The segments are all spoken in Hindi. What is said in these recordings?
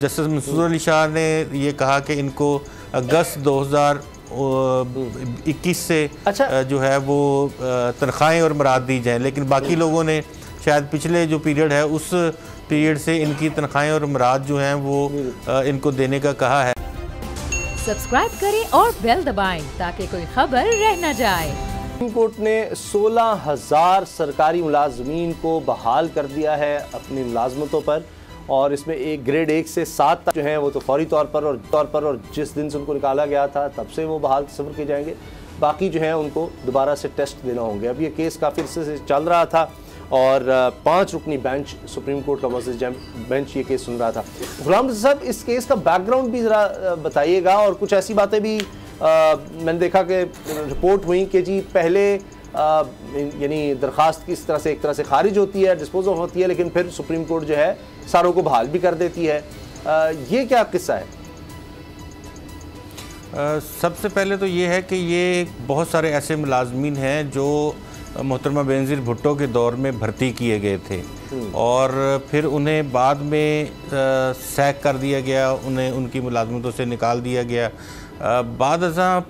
जस्टिस मंसूर अली शाह ने ये कहा कि इनको अगस्त 2021 से जो है वो तनख्वाहें और मराद दी जाएँ, लेकिन बाकी लोगों ने शायद पिछले जो पीरियड है उस पीरियड से इनकी तनख्वाहें और मराद जो हैं वो इनको देने का कहा है। सब्सक्राइब करें और बेल दबाएं ताकि कोई खबर रह न जाए। सुप्रीम कोर्ट ने 16,000 सरकारी मुलाजमीन को बहाल कर दिया है अपनी मुलाजमतों पर, और इसमें एक ग्रेड 1 से 7 तक जो हैं वो तो फौरी तौर पर और जिस दिन से उनको निकाला गया था तब से वो बहाल तस्वर किए जाएंगे। बाकी जो हैं उनको दोबारा से टेस्ट देना होंगे। अब ये केस काफ़ी अर्से से चल रहा था और 5 रुकनी बेंच, सुप्रीम कोर्ट का मौजूद बेंच ये केस सुन रहा था। गुलाम रज़ा साहब, इस केस का बैकग्राउंड भी ज़रा बताइएगा, और कुछ ऐसी बातें भी मैंने देखा कि रिपोर्ट हुई कि जी पहले यानी दरख्वास्त किस तरह से एक तरह से खारिज होती है, डिस्पोज ऑफ होती है, लेकिन फिर सुप्रीम कोर्ट जो है सारों को बहाल भी कर देती है। ये क्या किस्सा है? सबसे पहले तो ये है कि ये बहुत सारे ऐसे मुलाजमीन हैं जो मोहतरमा बेनज़ीर भुट्टो के दौर में भर्ती किए गए थे और फिर उन्हें बाद में सैक कर दिया गया, उन्हें उनकी मुलाजमतों से निकाल दिया गया। बाद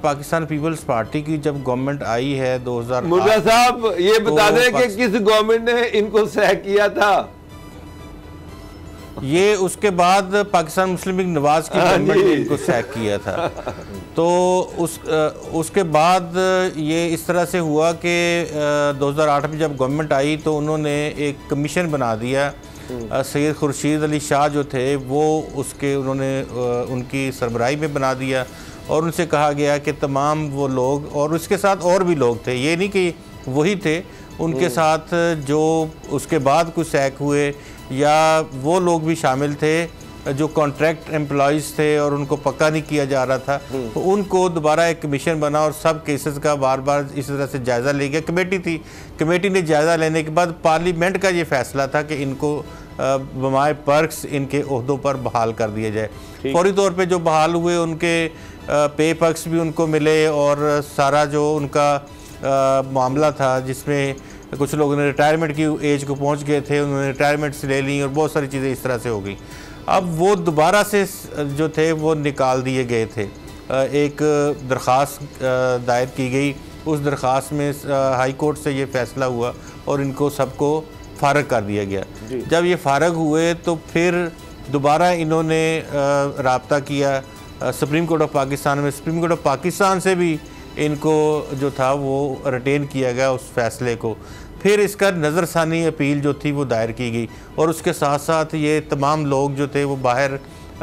पाकिस्तान पीपल्स पार्टी की जब गवर्नमेंट आई है 2008। मुर्गा साहब ये बता दें कि किस गवर्नमेंट ने इनको सैक किया था? ये उसके बाद पाकिस्तान मुस्लिम लीग नवाज की गवर्नमेंट ने इनको सैक किया था। तो उसके बाद ये इस तरह से हुआ कि 2008 में जब गवर्नमेंट आई तो उन्होंने एक कमीशन बना दिया। सैयद खुर्शीद अली शाह जो थे वो उन्होंने उनकी सरबराही में बना दिया और उनसे कहा गया कि तमाम वो लोग, और उसके साथ और भी लोग थे, ये नहीं कि वही थे, उनके साथ जो उसके बाद कुछ सैक हुए या वो लोग भी शामिल थे जो कॉन्ट्रैक्ट एम्प्लॉयज़ थे और उनको पक्का नहीं किया जा रहा था, तो उनको दोबारा एक कमीशन बना और सब केसेस का बार बार इस तरह से जायज़ा ले गया। कमेटी थी, कमेटी ने जायज़ा लेने के बाद पार्लियामेंट का ये फैसला था कि इनको बमाए पर्क्स इनके ओहदों पर बहाल कर दिया जाए। फौरी तौर पे जो बहाल हुए उनके पे पर्क्स भी उनको मिले और सारा जो उनका मामला था जिसमें कुछ लोगों ने रिटायरमेंट की एज को पहुंच गए थे, उन्होंने रिटायरमेंट से ले ली और बहुत सारी चीज़ें इस तरह से हो गई। अब वो दोबारा से जो थे वो निकाल दिए गए थे। एक दरख्वास्त दायर की गई, उस दरख्वास्त में हाई कोर्ट से ये फ़ैसला हुआ और इनको सबको फ़ारग कर दिया गया। जब ये फ़ारग हुए तो फिर दोबारा इन्होंने राब्ता किया सुप्रीम कोर्ट ऑफ पाकिस्तान में। सुप्रीम कोर्ट ऑफ पाकिस्तान से भी इनको जो था वो रिटेन किया गया उस फैसले को। फिर इसका नज़रसानी अपील जो थी वो दायर की गई और उसके साथ साथ ये तमाम लोग जो थे वो बाहर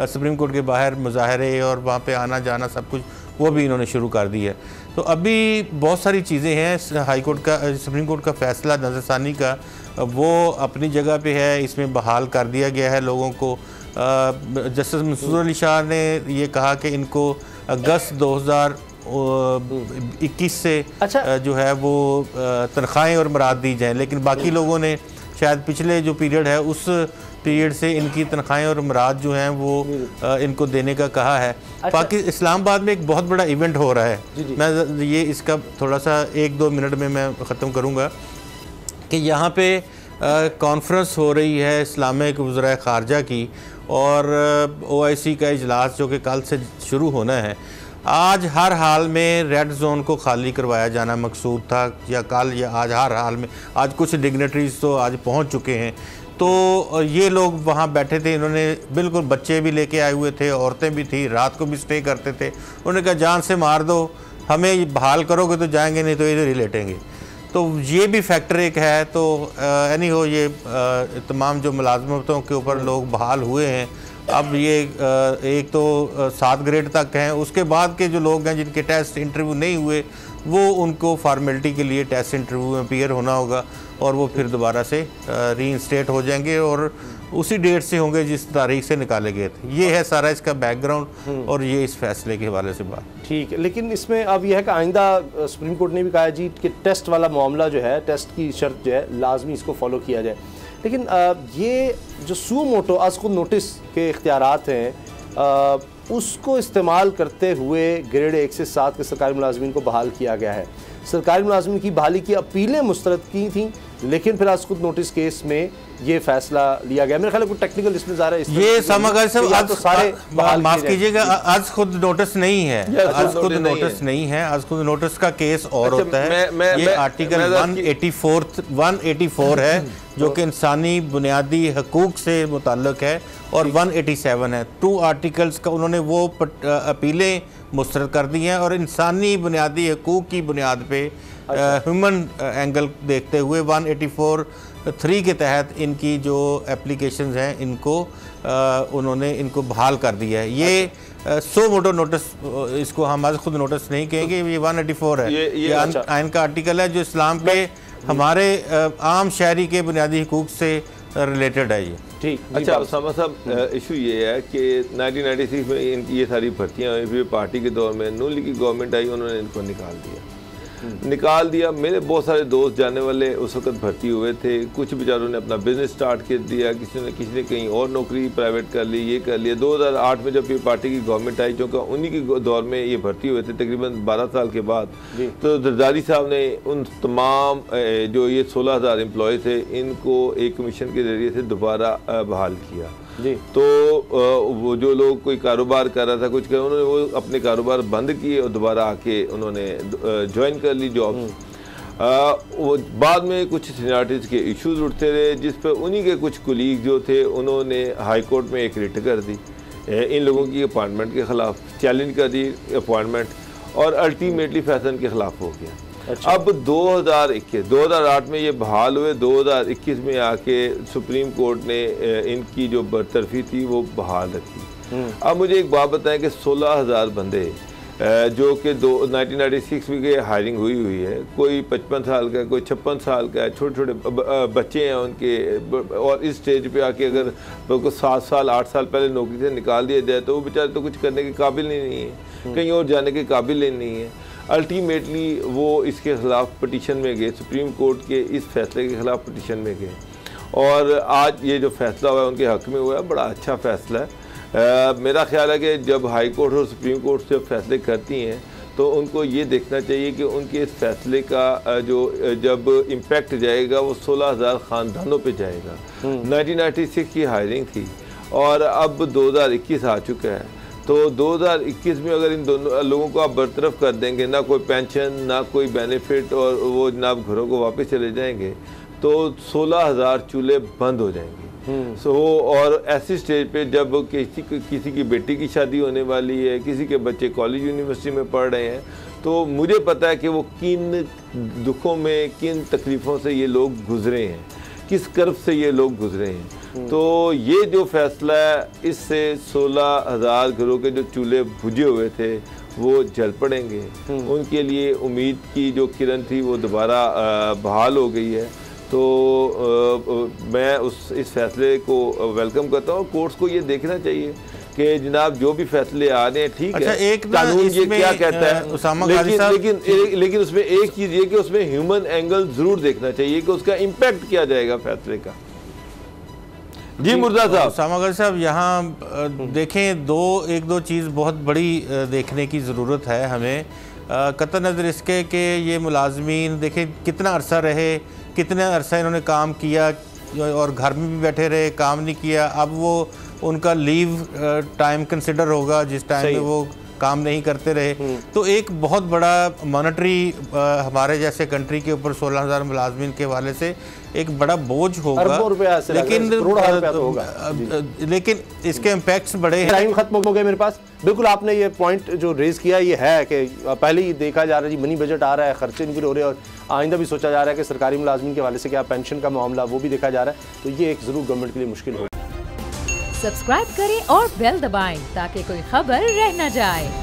सुप्रीम कोर्ट के बाहर मुजाहरे और वहाँ पे आना जाना सब कुछ वो भी इन्होंने शुरू कर दिया। तो अभी बहुत सारी चीज़ें हैं। हाई कोर्ट का, सुप्रीम कोर्ट का फ़ैसला नज़रसानी का वो अपनी जगह पे है, इसमें बहाल कर दिया गया है लोगों को। जस्टिस मंसूर अली शाह ने ये कहा कि इनको अगस्त 2021 से जो है वो तनख्वाहें और मराद दी जाएँ, लेकिन बाकी लोगों ने शायद पिछले जो पीरियड है उस पीरियड से इनकी तनख्वाहें और मराद जो हैं वो इनको देने का कहा है। इस्लामाबाद में एक बहुत बड़ा इवेंट हो रहा है, मैं ये इसका थोड़ा सा 1-2 मिनट में मैं ख़त्म करूँगा कि यहाँ पे कॉन्फ्रेंस हो रही है इस्लामिक वज़राए ख़ारजा की और OIC का इजलास जो कि कल से शुरू होना है। आज हर हाल में रेड जोन को खाली करवाया जाना मकसूद था, या कल या आज, हर हाल में। आज कुछ डिग्नेटरीज तो आज पहुंच चुके हैं, तो ये लोग वहां बैठे थे, इन्होंने बिल्कुल बच्चे भी लेके आए हुए थे, औरतें भी थी, रात को भी स्टे करते थे। उन्होंने कहा जान से मार दो, हमें बहाल करोगे तो जाएंगे, नहीं तो इधर ही लेटेंगे। तो ये भी फैक्टर एक है। तो एनी हो, ये तमाम जो मुलाजमतों के ऊपर लोग बहाल हुए हैं, अब ये एक तो 7 ग्रेड तक हैं, उसके बाद के जो लोग हैं जिनके टेस्ट इंटरव्यू नहीं हुए वो उनको फार्मेलिटी के लिए टेस्ट इंटरव्यू में अपीयर होना होगा और वो फिर दोबारा से रीइंस्टेट हो जाएंगे और उसी डेट से होंगे जिस तारीख से निकाले गए थे। ये है सारा इसका बैकग्राउंड और ये इस फैसले के हवाले से बात। ठीक है, लेकिन इसमें अब यह है कि आइंदा सुप्रीम कोर्ट ने भी कहा जी कि टेस्ट वाला मामला जो है, टेस्ट की शर्त जो है लाजमी इसको फॉलो किया जाए। लेकिन ये जो सुओ मोटो आज नोटिस के इख्तियारात हैं उसको इस्तेमाल करते हुए ग्रेड 1 से 7 के सरकारी मुलाजमीन को बहाल किया गया है। सरकारी मुलाजमीन की बहाली की अपीलें मुस्तरद की थी, लेकिन फिर आज खुद नोटिस केस में ये फैसला लिया गया। मेरे ख्याल है टेक्निकल इसमें ज़्यादा ये समागार साहब आज तो सारे माफ कीजिएगा, आज खुद नोटिस नहीं है, आज खुद नोटिस नहीं है, आज खुद नोटिस का केस और होता है। ये आर्टिकल 184 है जो कि इंसानी बुनियादी हकूक से मुताल्लिक है, और 187 है। 2 आर्टिकल्स का उन्होंने वो अपीलें मुस्तरद कर दी हैं, और इंसानी बुनियादी हकूक की बुनियाद पे ह्यूमन एंगल देखते हुए 184(3) के तहत इनकी जो एप्लीकेशंस हैं इनको उन्होंने इनको बहाल कर दिया है। ये सो मोटो नोटिस, इसको हम आज खुद नोटिस नहीं कहेंगे, ये 184 है। ये आइन का आर्टिकल है जो इस्लाम के हमारे आम शहरी के बुनियादी हकूक से रिलेटेड है। ये ठीक। अच्छा उसामा साहब, इशू ये है कि 1996 में इनकी ये सारी भर्तियाँ हुई, फिर पार्टी के दौर में नून लीग की गवर्नमेंट आई, उन्होंने इनको निकाल दिया। मेरे बहुत सारे दोस्त जाने वाले उस वक्त भर्ती हुए थे, कुछ बेचारों ने अपना बिजनेस स्टार्ट कर दिया, किसी ने कहीं और नौकरी प्राइवेट कर ली, ये कर लिया। 2008 में जब ये पार्टी की गवर्नमेंट आई, चूँकि उन्हीं के दौर में ये भर्ती हुए थे तकरीबन 12 साल के बाद, तो जरदारी साहब ने उन तमाम जो ये 16,000 एम्प्लॉय थे इनको एक कमीशन के ज़रिए से दोबारा बहाल किया जी। तो वो जो लोग कोई कारोबार कर रहा था, कुछ कर, उन्होंने वो अपने कारोबार बंद किए और दोबारा आके उन्होंने ज्वाइन कर ली जॉब। वो बाद में कुछ सीनियरिटीज़ के इश्यूज उठते रहे, जिस पर उन्हीं के कुछ कुलीग जो थे उन्होंने हाई कोर्ट में एक रिट कर दी इन लोगों की अपॉइंटमेंट के ख़िलाफ़, चैलेंज कर दी अपॉइंटमेंट, और अल्टीमेटली फैसला के ख़िलाफ़ हो गया। अच्छा। अब 2008 में ये बहाल हुए, 2021 में आके सुप्रीम कोर्ट ने इनकी जो बरतरफी थी वो बहाल रखी। अब मुझे एक बात बताएं कि 16,000 बंदे जो कि 1996 में हायरिंग हुई है, कोई 55 साल का, कोई 56 साल का है, छोटे छोटे बच्चे हैं उनके, और इस स्टेज पे आके अगर उनको 7 साल 8 साल पहले नौकरी से निकाल दिया जाए तो वो बेचारे तो कुछ करने के काबिल ही नहीं है, कहीं और जाने के काबिल ही नहीं है। अल्टीमेटली वो इसके ख़िलाफ़ पटिशन में गए, सुप्रीम कोर्ट के इस फैसले के ख़िलाफ़ पटिशन में गए, और आज ये जो फैसला हुआ है उनके हक़ में हुआ है, बड़ा अच्छा फ़ैसला है। मेरा ख्याल है कि जब हाई कोर्ट और सुप्रीम कोर्ट से फैसले करती हैं तो उनको ये देखना चाहिए कि उनके इस फैसले का जो जब इम्पैक्ट जाएगा वो 16,000 ख़ानदानों पे जाएगा। 1996 की हायरिंग थी और अब 2021 आ चुका है, तो 2021 में अगर इन दोनों लोगों को आप बरतरफ कर देंगे, ना कोई पेंशन ना कोई बेनिफिट, और वो जनाब घरों को वापस चले जाएंगे, तो 16,000 चूल्हे बंद हो जाएंगे। और ऐसी स्टेज पे जब किसी की बेटी की शादी होने वाली है, किसी के बच्चे कॉलेज यूनिवर्सिटी में पढ़ रहे हैं, तो मुझे पता है कि वो किन दुखों में, किन तकलीफ़ों से ये लोग गुजरे हैं, किस कर्ब से ये लोग गुजरे हैं। तो ये जो फैसला है, इससे 16,000 घरों के जो चूल्हे बुझे हुए थे वो जल पड़ेंगे। उनके लिए उम्मीद की जो किरण थी वो दोबारा बहाल हो गई है। तो मैं इस फैसले को वेलकम करता हूँ। कोर्ट्स को ये देखना चाहिए कि जनाब जो भी फैसले आ रहे हैं ठीक है, एक कानून ये क्या कहता है, लेकिन उसमें एक चीज़ ये कि उसमें ह्यूमन एंगल ज़रूर देखना चाहिए कि उसका इम्पैक्ट क्या जाएगा फैसले का। जी मुर्जा साहब। उसामा साहब, यहाँ देखें एक दो चीज़ बहुत बड़ी देखने की ज़रूरत है हमें, कतई नज़र इसके कि ये मुलाजमीन देखें कितना अरसा रहे, कितने अरसा इन्होंने काम किया और घर में भी बैठे रहे, काम नहीं किया। अब वो उनका लीव टाइम कंसिडर होगा जिस टाइम में वो काम नहीं करते रहे, तो एक बहुत बड़ा मॉनेटरी हमारे जैसे कंट्री के ऊपर 16,000 मुलाजमीन के हवाले से एक बड़ा बोझ होगा, लेकिन इसके इम्पैक्ट्स बड़े हैं। टाइम खत्म हो गया मेरे पास। बिल्कुल आपने ये पॉइंट जो रेज किया ये है कि पहले ही देखा जा रहा है जी, मनी बजट आ रहा है, खर्चे नहीं हो रहे, और आइंदा भी सोचा जा रहा है कि सरकारी मुलाजमीन के हवाले से क्या पेंशन का मामला वो भी देखा जा रहा है, तो ये एक ज़रूर गवर्नमेंट के लिए मुश्किल होगा। सब्सक्राइब करें और बेल दबाएं ताकि कोई खबर रह न जाए।